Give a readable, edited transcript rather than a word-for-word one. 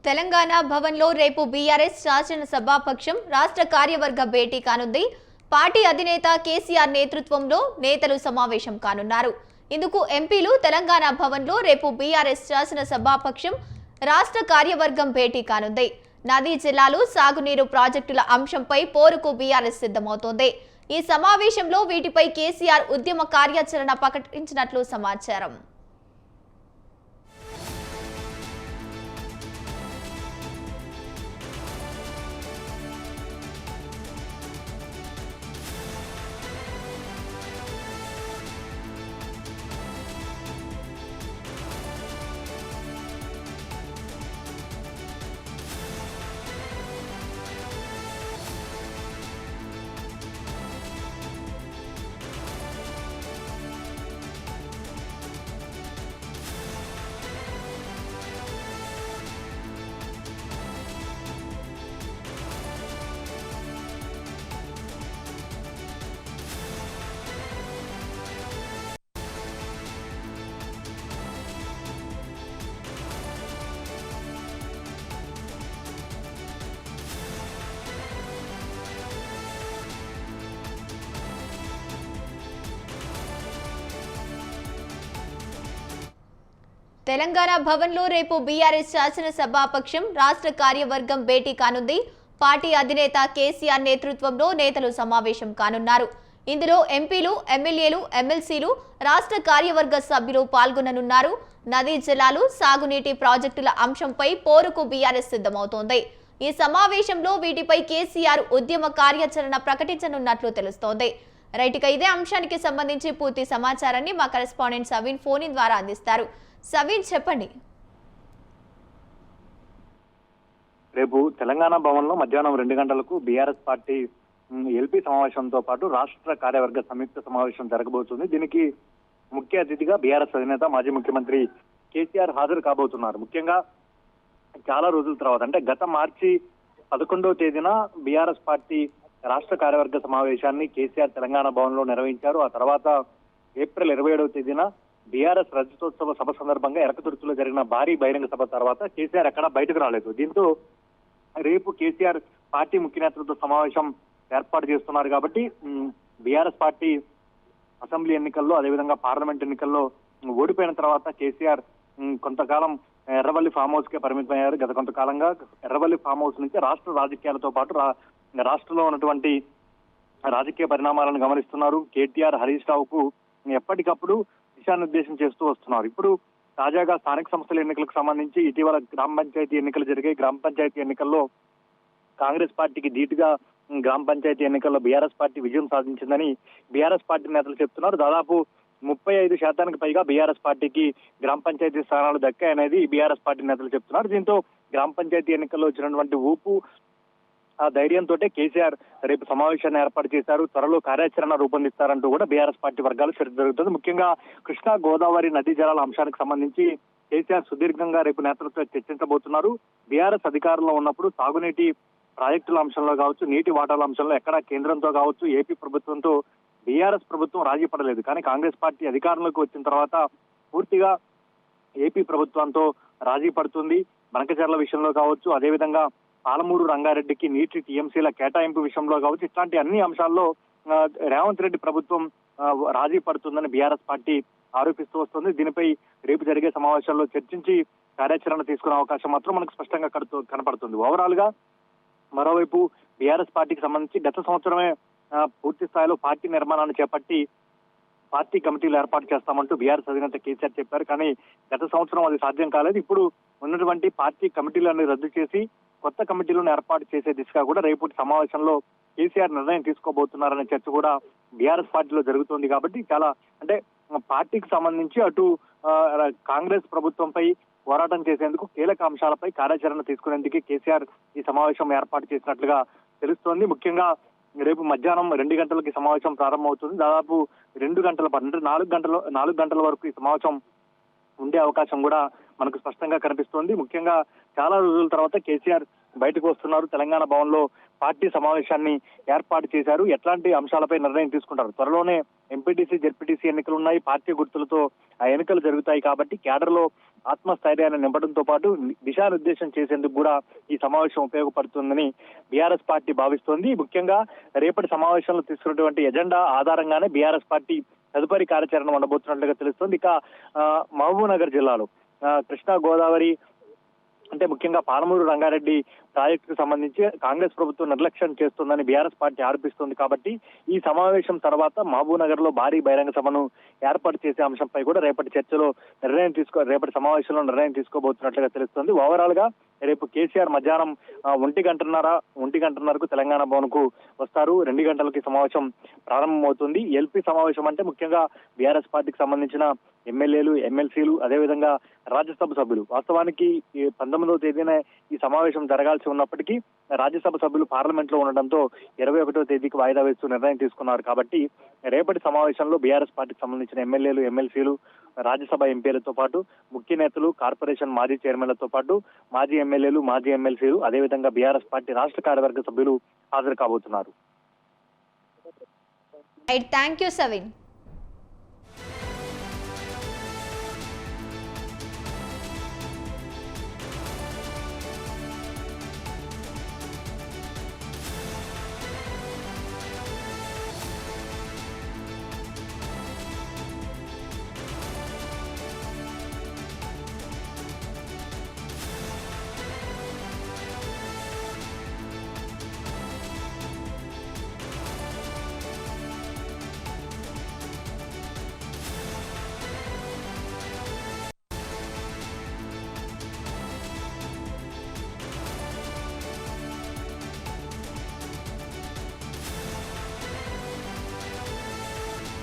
తెలంగాణ భవన్లో రేపు బీఆర్ఎస్ శాసనసభాపక్షం రాష్ట్ర కార్యవర్గ భేటీ కానుంది. పార్టీ అధినేత కేసీఆర్ నేతృత్వంలో నేతలు సమావేశం కానున్నారు. ఇందుకు ఎంపీలు తెలంగాణ భవన్లో రేపు బీఆర్ఎస్ శాసనసభాపక్షం రాష్ట్ర కార్యవర్గం భేటీ కానుంది. నదీ జిల్లాలు సాగునీరు ప్రాజెక్టుల అంశంపై పోరుకు బీఆర్ఎస్ సిద్ధమవుతోంది. ఈ సమావేశంలో వీటిపై కేసీఆర్ ఉద్యమ కార్యాచరణ ప్రకటించినట్లు సమాచారం. తెలంగాణ భవన్లో రేపు బీఆర్ఎస్ శాసనసభాపక్షం రాష్ట్ర కార్యవర్గం భేటీ కానుంది. పార్టీ అధినేత కేసీఆర్ నేతృత్వంలో నేతలు సమావేశం కానున్నారు. ఇందులో ఎంపీలు, ఎమ్మెల్యేలు, ఎమ్మెల్సీలు, రాష్ట్ర కార్యవర్గ సభ్యులు పాల్గొననున్నారు. నదీ జలాలు, సాగునీటి ప్రాజెక్టుల అంశంపై పోరుకు బీఆర్ఎస్ సిద్ధమవుతోంది. ఈ సమావేశంలో వీటిపై కేసీఆర్ ఉద్యమ కార్యాచరణ ప్రకటించనున్నట్లు తెలుస్తోంది. రైట్, ఇదే అంశానికి సంబంధించి పూర్తి సమాచారాన్ని మా కరెస్పాండెంట్ సవీన్ ఫోన్ ఇన్ ద్వారా అందిస్తారు. సవీన్, చెప్పండి. రేపు తెలంగాణ భవన్లో మధ్యాహ్నం 2 గంటలకు బీఆర్ఎస్ పార్టీ ఎల్పీ సమావేశంతో పాటు రాష్ట్ర కార్యవర్గ సంయుక్త సమావేశం జరగబోతుంది. దీనికి ముఖ్య అతిథిగా బీఆర్ఎస్ అధినేత మాజీ ముఖ్యమంత్రి కేసీఆర్ హాజరు కాబోతున్నారు. ముఖ్యంగా చాలా రోజుల తర్వాత, అంటే గత మార్చి 11వ తేదీన బీఆర్ఎస్ పార్టీ రాష్ట్ర కార్యవర్గ సమావేశాన్ని కేసీఆర్ తెలంగాణ భవన్ లో నిర్వహించారు. ఆ తర్వాత ఏప్రిల్ 27వ తేదీన బీఆర్ఎస్ రజతోత్సవ సభ సందర్భంగా ఎరకతుర్తిలో జరిగిన భారీ బహిరంగ సభ తర్వాత కేసీఆర్ ఎక్కడా బయటకు రాలేదు. దీంతో రేపు కేసీఆర్ పార్టీ ముఖ్య నేతలతో సమావేశం ఏర్పాటు చేస్తున్నారు. కాబట్టి బీఆర్ఎస్ పార్టీ అసెంబ్లీ ఎన్నికల్లో, అదేవిధంగా పార్లమెంట్ ఎన్నికల్లో ఓడిపోయిన తర్వాత కేసీఆర్ కొంతకాలం ఎర్రవల్లి ఫామ్ హౌస్ కే పరిమితమయ్యారు. గత కొంతకాలంగా ఎర్రవల్లి ఫామ్ హౌస్ నుంచి రాష్ట్ర రాజకీయాలతో పాటు రాష్ట్రంలో ఉన్నటువంటి రాజకీయ పరిణామాలను గమనిస్తున్నారు. కేటీఆర్, హరీష్ రావుకు ఎప్పటికప్పుడు దిశానిర్దేశం చేస్తూ వస్తున్నారు. ఇప్పుడు తాజాగా స్థానిక సంస్థల ఎన్నికలకు సంబంధించి ఇటీవల గ్రామ పంచాయతీ ఎన్నికలు జరిగాయి. గ్రామ పంచాయతీ ఎన్నికల్లో కాంగ్రెస్ పార్టీకి ధీటుగా గ్రామ పంచాయతీ ఎన్నికల్లో బీఆర్ఎస్ పార్టీ విజయం సాధించిందని బీఆర్ఎస్ పార్టీ నేతలు చెప్తున్నారు. దాదాపు 35% పైగా బీఆర్ఎస్ పార్టీకి గ్రామ పంచాయతీ స్థానాలు దక్కాయనేది బీఆర్ఎస్ పార్టీ నేతలు చెప్తున్నారు. దీంతో గ్రామ పంచాయతీ ఎన్నికల్లో వచ్చినటువంటి ఊపు, ఆ ధైర్యంతో కేసీఆర్ రేపు సమావేశాన్ని ఏర్పాటు చేశారు. త్వరలో కార్యాచరణ రూపొందిస్తారంటూ కూడా బీఆర్ఎస్ పార్టీ వర్గాలు చర్చ జరుగుతుంది. ముఖ్యంగా కృష్ణా గోదావరి నదీ జలాల అంశానికి సంబంధించి కేసీఆర్ సుదీర్ఘంగా రేపు నేతలతో చర్చించబోతున్నారు. బీఆర్ఎస్ అధికారంలో ఉన్నప్పుడు సాగునీటి ప్రాజెక్టుల అంశంలో కావచ్చు, నీటి వాటాల అంశంలో ఎక్కడా కేంద్రంతో కావచ్చు, ఏపీ ప్రభుత్వంతో బీఆర్ఎస్ ప్రభుత్వం రాజీ పడలేదు. కానీ కాంగ్రెస్ పార్టీ అధికారంలోకి వచ్చిన తర్వాత పూర్తిగా ఏపీ ప్రభుత్వంతో రాజీ పడుతుంది. బనకచెర్ల విషయంలో కావచ్చు, అదేవిధంగా పాలమూరు రంగారెడ్డికి నీటి టీఎంసీల కేటాయింపు విషయంలో కావచ్చు, ఇట్లాంటి అన్ని అంశాల్లో రేవంత్ రెడ్డి ప్రభుత్వం రాజీ పడుతుందని బీఆర్ఎస్ పార్టీ ఆరోపిస్తూ వస్తుంది. దీనిపై రేపు జరిగే సమావేశాల్లో చర్చించి కార్యాచరణ తీసుకునే అవకాశం మాత్రం మనకు స్పష్టంగా కనపడుతుంది. ఓవరాల్ గా మరోవైపు బీఆర్ఎస్ పార్టీకి సంబంధించి గత సంవత్సరమే పూర్తి స్థాయిలో పార్టీ నిర్మాణాన్ని చేపట్టి పార్టీ కమిటీలు ఏర్పాటు చేస్తామంటూ బీఆర్ఎస్ అధినేత కేసీఆర్ చెప్పారు. కానీ గత సంవత్సరం అది సాధ్యం కాలేదు. ఇప్పుడు ఉన్నటువంటి పార్టీ కమిటీలను రద్దు చేసి కొత్త కమిటీలను ఏర్పాటు చేసే దిశగా కూడా రేపటి సమావేశంలో కేసీఆర్ నిర్ణయం తీసుకోబోతున్నారనే చర్చ కూడా బీఆర్ఎస్ పార్టీలో జరుగుతోంది. కాబట్టి చాలా, అంటే పార్టీకి సంబంధించి అటు కాంగ్రెస్ ప్రభుత్వంపై పోరాటం చేసేందుకు కీలక అంశాలపై కార్యాచరణ తీసుకునేందుకు కేసీఆర్ ఈ సమావేశం ఏర్పాటు చేసినట్లుగా తెలుస్తోంది. ముఖ్యంగా రేపు మధ్యాహ్నం 2 గంటలకి సమావేశం ప్రారంభమవుతుంది. దాదాపు 2 గంటల పాటు, అంటే 4 గంటల వరకు ఈ సమావేశం ఉండే అవకాశం కూడా మనకు స్పష్టంగా కనిపిస్తోంది. ముఖ్యంగా చాలా రోజుల తర్వాత కేసీఆర్ బయటకు వస్తున్నారు. తెలంగాణ భవన్ లో పార్టీ సమావేశాన్ని ఏర్పాటు చేశారు. ఎట్లాంటి అంశాలపై నిర్ణయం తీసుకుంటారు, త్వరలోనే ఎంపీటీసీ జెడ్పీటీసీ ఎన్నికలు ఉన్నాయి, పార్టీ గుర్తులతో ఆ ఎన్నికలు జరుగుతాయి కాబట్టి క్యాడర్ లో ఆత్మస్థైర్యాన్ని నింపడంతో పాటు దిశానిర్దేశం చేసేందుకు కూడా ఈ సమావేశం ఉపయోగపడుతుందని బీఆర్ఎస్ పార్టీ భావిస్తోంది. ముఖ్యంగా రేపటి సమావేశంలో తీసుకున్నటువంటి ఎజెండా ఆధారంగానే బీఆర్ఎస్ పార్టీ తదుపరి కార్యాచరణ ఉండబోతున్నట్లుగా తెలుస్తోంది. ఇక మహబూబ్ నగర్ జిల్లాలో కృష్ణా గోదావరి అంటే ముఖ్యంగా పాలమూరు రంగారెడ్డి ప్రాజెక్టుకు సంబంధించి కాంగ్రెస్ ప్రభుత్వం నిర్లక్ష్యం చేస్తుందని బీఆర్ఎస్ పార్టీ ఆరోపిస్తోంది కాబట్టి ఈ సమావేశం తర్వాత మహబూబ్ నగర్ లో భారీ బహిరంగ సభను ఏర్పాటు చేసే అంశంపై కూడా రేపటి సమావేశంలో నిర్ణయం తీసుకోబోతున్నట్లుగా తెలుస్తోంది. ఓవరాల్ గా రేపు కేసీఆర్ మధ్యాహ్నం 1 గంటన్నరకు తెలంగాణ భవన్ కు వస్తారు. 2 గంటలకి సమావేశం ప్రారంభమవుతుంది. ఎల్పీ సమావేశం అంటే ముఖ్యంగా బీఆర్ఎస్ పార్టీకి సంబంధించిన ఎమ్మెల్యేలు, ఎమ్మెల్సీలు, అదేవిధంగా రాజ్యసభ సభ్యులు. వాస్తవానికి 19వ తేదీన ఈ సమావేశం జరగాల్సి ఉన్నప్పటికీ రాజ్యసభ సభ్యులు పార్లమెంట్ లో ఉండడంతో 21వ తేదీకి వాయిదా వేస్తూ నిర్ణయం తీసుకున్నారు. కాబట్టి రేపటి సమావేశంలో బీఆర్ఎస్ పార్టీకి సంబంధించిన ఎమ్మెల్యేలు, ఎమ్మెల్సీలు, రాజ్యసభ ఎంపీలతో పాటు ముఖ్య నేతలు, కార్పొరేషన్ మాజీ చైర్మన్లతో పాటు మాజీ ఎమ్మెల్యేలు, మాజీ ఎమ్మెల్సీలు, అదేవిధంగా బీఆర్ఎస్ పార్టీ రాష్ట్ర కార్యవర్గ సభ్యులు హాజరు కాబోతున్నారు. Thank you సవిన్.